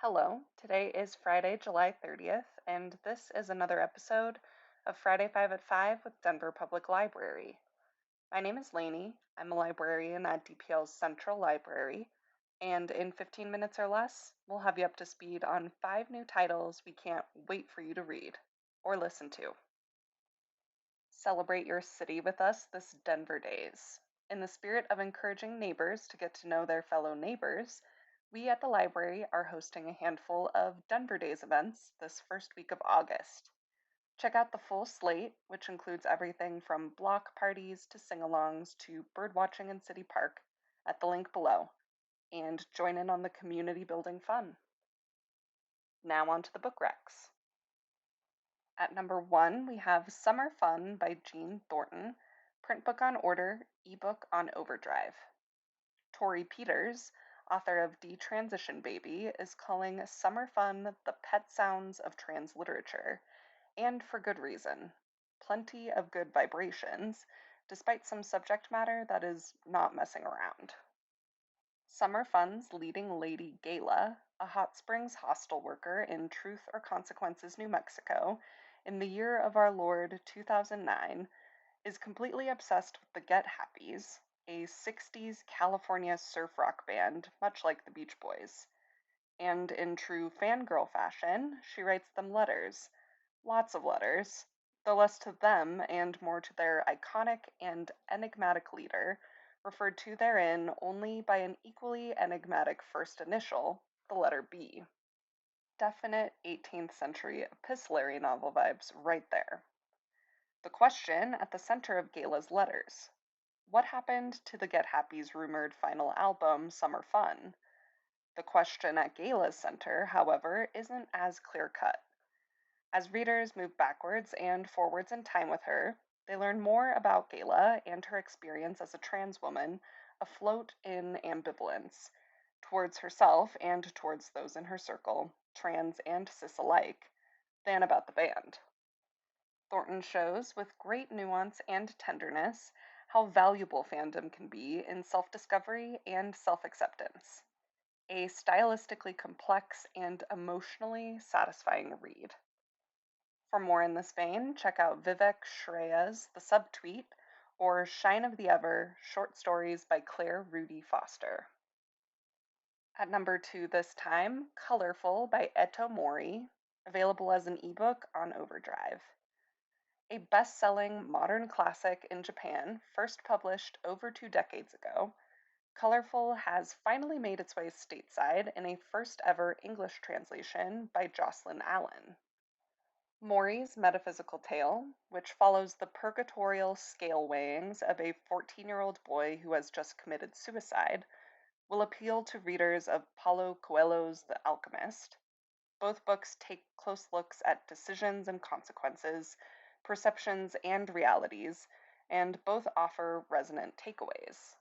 Hello, today is Friday, July 30th, and this is another episode of Friday 5 at 5 with Denver Public Library. My name is Lainey. I'm a librarian at DPL's Central Library, and in 15 minutes or less, we'll have you up to speed on 5 new titles we can't wait for you to read or listen to. Celebrate your city with us this Denver Days. In the spirit of encouraging neighbors to get to know their fellow neighbors, we at the library are hosting a handful of Denver Days events this first week of August. Check out the full slate, which includes everything from block parties to sing alongs to birdwatching in City Park, at the link below, and join in on the community building fun. Now on to the book recs. At number 1, we have Summer Fun by Jeanne Thornton, print book on order, ebook on overdrive. Tori Peters, author of Detransition Baby, is calling Summer Fun the pet sounds of trans literature, and for good reason. Plenty of good vibrations, despite some subject matter that is not messing around. Summer Fun's leading lady Gayla, a hot springs hostel worker in Truth or Consequences, New Mexico, in the year of our Lord 2009, is completely obsessed with the Get Happies, a 60s California surf rock band, much like the Beach Boys. And in true fangirl fashion, she writes them letters. Lots of letters, though less to them and more to their iconic and enigmatic leader, referred to therein only by an equally enigmatic first initial, the letter B. Definite 18th century epistolary novel vibes right there. The question at the center of Gayla's letters: what happened to the Get Happy's rumored final album, Summer Fun? The question at Gayla's center, however, isn't as clear-cut. As readers move backwards and forwards in time with her, they learn more about Gayla and her experience as a trans woman afloat in ambivalence towards herself and towards those in her circle, trans and cis alike, than about the band. Thornton shows with great nuance and tenderness how valuable fandom can be in self-discovery and self-acceptance. A stylistically complex and emotionally satisfying read. For more in this vein, check out Vivek Shreya's The Subtweet or Shine of the Ever, short stories by Claire Rudy Foster. At number 2 this time, Colorful by Eto Mori, available as an ebook on Overdrive. A best-selling modern classic in Japan, first published over 2 decades ago, Colorful has finally made its way stateside in a first-ever English translation by Jocelyn Allen. Mori's metaphysical tale, which follows the purgatorial scale weighings of a 14-year-old boy who has just committed suicide, will appeal to readers of Paulo Coelho's The Alchemist. Both books take close looks at decisions and consequences, perceptions and realities, and both offer resonant takeaways.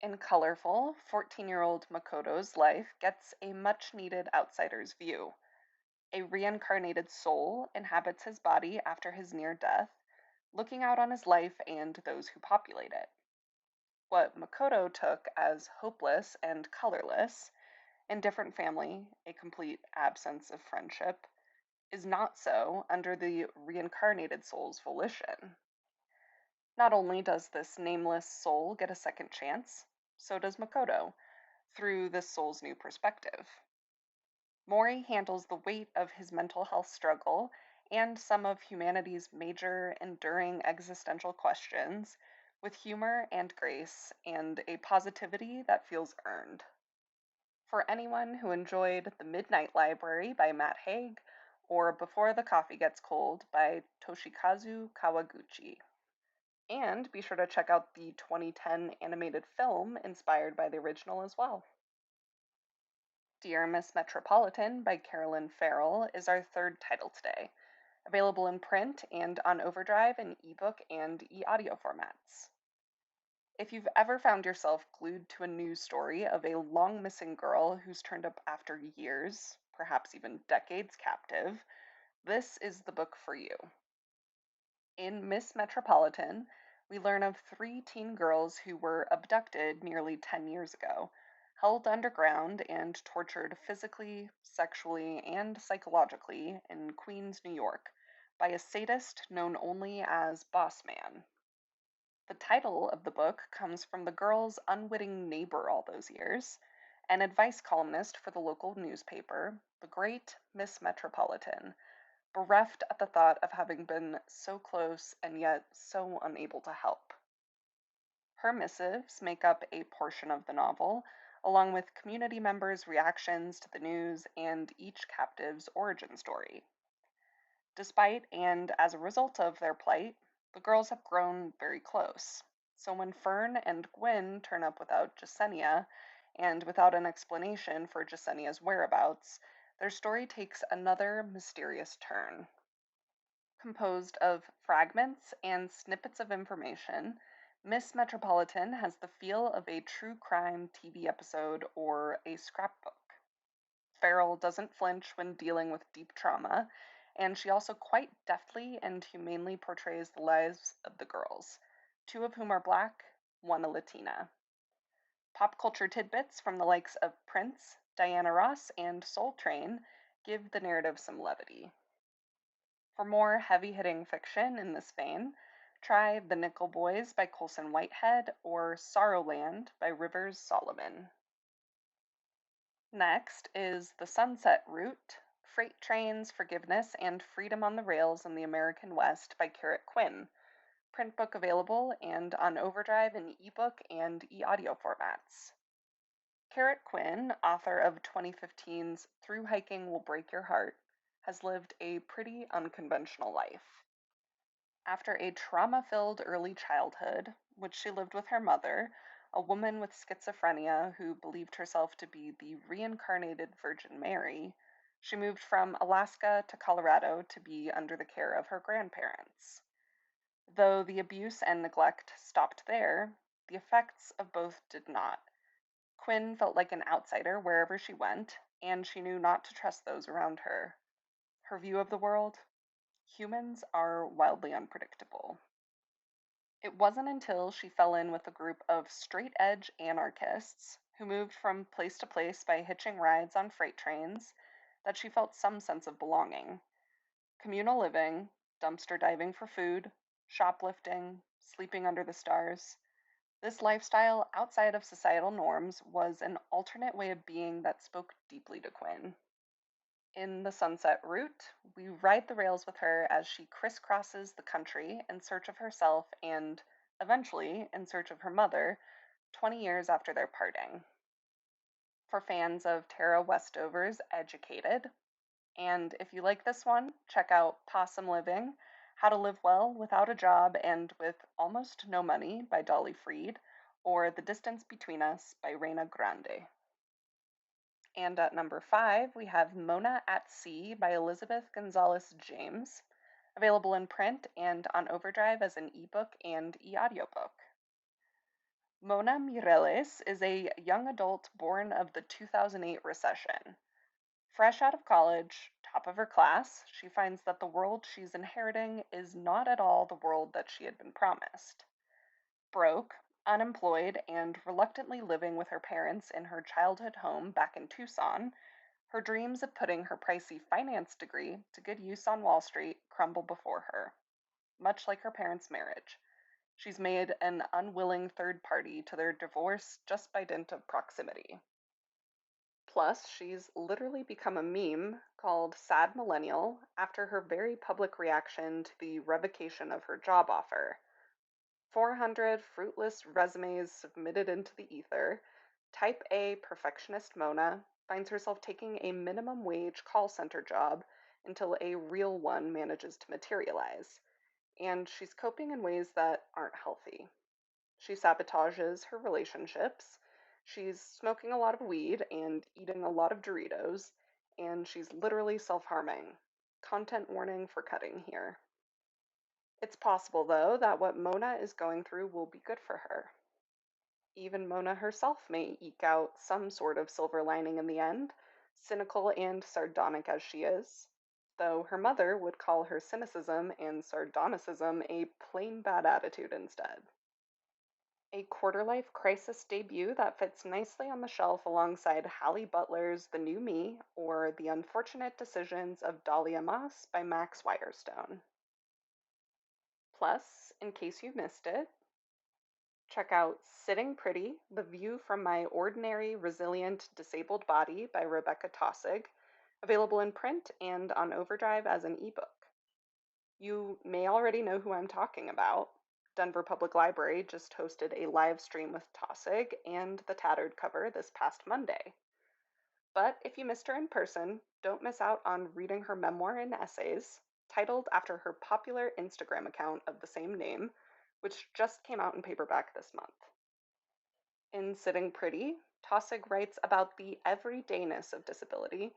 In Colorful, 14-year-old Makoto's life gets a much-needed outsider's view. A reincarnated soul inhabits his body after his near death, looking out on his life and those who populate it. What Makoto took as hopeless and colorless, indifferent family, a complete absence of friendship, is not so under the reincarnated soul's volition. Not only does this nameless soul get a second chance, so does Makoto, through this soul's new perspective. Mori handles the weight of his mental health struggle and some of humanity's major, enduring existential questions with humor and grace and a positivity that feels earned. For anyone who enjoyed The Midnight Library by Matt Haig or Before the Coffee Gets Cold by Toshikazu Kawaguchi. And be sure to check out the 2010 animated film inspired by the original as well. Dear Miss Metropolitan by CAROLYN FERRELL is our third title today, available in print and on Overdrive in ebook and e-audio formats. If you've ever found yourself glued to a news story of a long-missing girl who's turned up after years, perhaps even decades captive, this is the book for you. In Miss Metropolitan, we learn of 3 teen girls who were abducted nearly 10 years ago, held underground and tortured physically, sexually, and psychologically in Queens, New York, by a sadist known only as Boss Man. The title of the book comes from the girl's unwitting neighbor all those years, an advice columnist for the local newspaper, the great Miss Metropolitan, bereft at the thought of having been so close and yet so unable to help. Her missives make up a portion of the novel, along with community members' reactions to the news and each captive's origin story. Despite and as a result of their plight, the girls have grown very close. So when Fern and Gwyn turn up without Jasenia, and without an explanation for Jasenia's whereabouts, their story takes another mysterious turn. Composed of fragments and snippets of information, Miss Metropolitan has the feel of a true crime TV episode or a scrapbook. Ferrell doesn't flinch when dealing with deep trauma, and she also quite deftly and humanely portrays the lives of the girls, two of whom are black, one a Latina. Pop culture tidbits from the likes of Prince, Diana Ross, and Soul Train give the narrative some levity. For more heavy hitting fiction in this vein, try The Nickel Boys by Colson Whitehead or Sorrowland by Rivers Solomon. Next is The Sunset Route: Freight Trains, Forgiveness, and Freedom on the Rails in the American West by QUINN. Print book available and on Overdrive in ebook and e-audio formats. QUINN, author of 2015's Through Hiking Will Break Your Heart, has lived a pretty unconventional life. After a trauma filled early childhood, which she lived with her mother, a woman with schizophrenia who believed herself to be the reincarnated Virgin Mary, she moved from Alaska to Colorado to be under the care of her grandparents. Though the abuse and neglect stopped there, the effects of both did not. Quinn felt like an outsider wherever she went, and she knew not to trust those around her. Her view of the world: humans are wildly unpredictable. It wasn't until she fell in with a group of straight edge anarchists who moved from place to place by hitching rides on freight trains that she felt some sense of belonging. Communal living, dumpster diving for food, shoplifting, sleeping under the stars. This lifestyle outside of societal norms was an alternate way of being that spoke deeply to Quinn. In The Sunset Route, we ride the rails with her as she crisscrosses the country in search of herself and, eventually, in search of her mother, 20 years after their parting. For fans of Tara Westover's Educated, and if you like this one, check out Possum Living: How to Live Well Without a Job and with Almost No Money by Dolly Freed, or The Distance Between Us by Reina Grande. And at number 5, we have Mona at Sea by Elizabeth Gonzalez James, available in print and on Overdrive as an ebook and e-audiobook. Mona Mireles is a young adult born of the 2008 recession. Fresh out of college, top of her class, she finds that the world she's inheriting is not at all the world that she had been promised. Broke, unemployed, and reluctantly living with her parents in her childhood home back in Tucson, her dreams of putting her pricey finance degree to good use on Wall Street crumble before her. Much like her parents' marriage, she's made an unwilling third party to their divorce just by dint of proximity. Plus, she's literally become a meme called Sad Millennial after her very public reaction to the revocation of her job offer. 400 fruitless resumes submitted into the ether, Type A perfectionist Mona finds herself taking a minimum wage call center job until a real one manages to materialize, and she's coping in ways that aren't healthy. She sabotages her relationships, she's smoking a lot of weed and eating a lot of Doritos, and she's literally self harming. Content warning for cutting here. It's possible, though, that what Mona is going through will be good for her. Even Mona herself may eke out some sort of silver lining in the end, cynical and sardonic as she is, though her mother would call her cynicism and sardonicism a plain bad attitude instead. A quarter life crisis debut that fits nicely on the shelf alongside Hallie Butler's The New Me or The Unfortunate Decisions of Dahlia Moss by Max Wirestone. Plus, in case you missed it, check out Sitting Pretty, The View from My Ordinary, Resilient, Disabled Body by Rebekah Taussig, available in print and on Overdrive as an ebook. You may already know who I'm talking about. Denver Public Library just hosted a live stream with Taussig and the Tattered Cover this past Monday. But if you missed her in person, don't miss out on reading her memoir and essays, titled after her popular Instagram account of the same name, which just came out in paperback this month. In Sitting Pretty, Taussig writes about the everydayness of disability,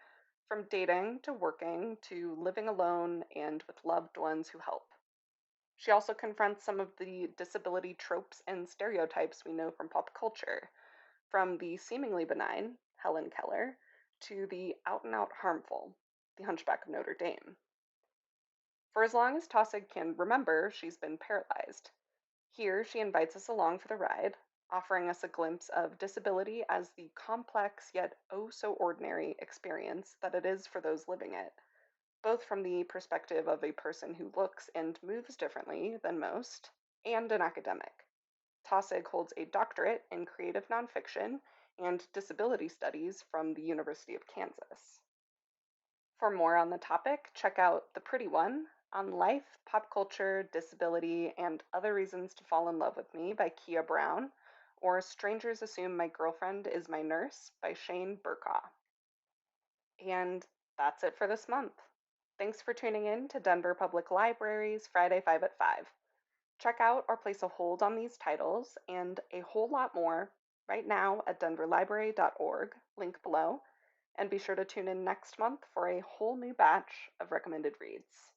from dating to working to living alone and with loved ones who help. She also confronts some of the disability tropes and stereotypes we know from pop culture, from the seemingly benign, Helen Keller, to the out and out harmful, the Hunchback of Notre Dame. For as long as Taussig can remember, she's been paralyzed. Here, she invites us along for the ride, offering us a glimpse of disability as the complex yet oh so ordinary experience that it is for those living it, both from the perspective of a person who looks and moves differently than most, and an academic. Taussig holds a doctorate in creative nonfiction and disability studies from the University of Kansas. For more on the topic, check out The Pretty One on Life, Pop Culture, Disability, and Other Reasons to Fall in Love with Me by Kia Brown, or Strangers Assume My Girlfriend is My Nurse by Shane Burkaw. And that's it for this month. Thanks for tuning in to Denver Public Library's Friday 5 at 5. Check out or place a hold on these titles and a whole lot more right now at denverlibrary.org, link below, and be sure to tune in next month for a whole new batch of recommended reads.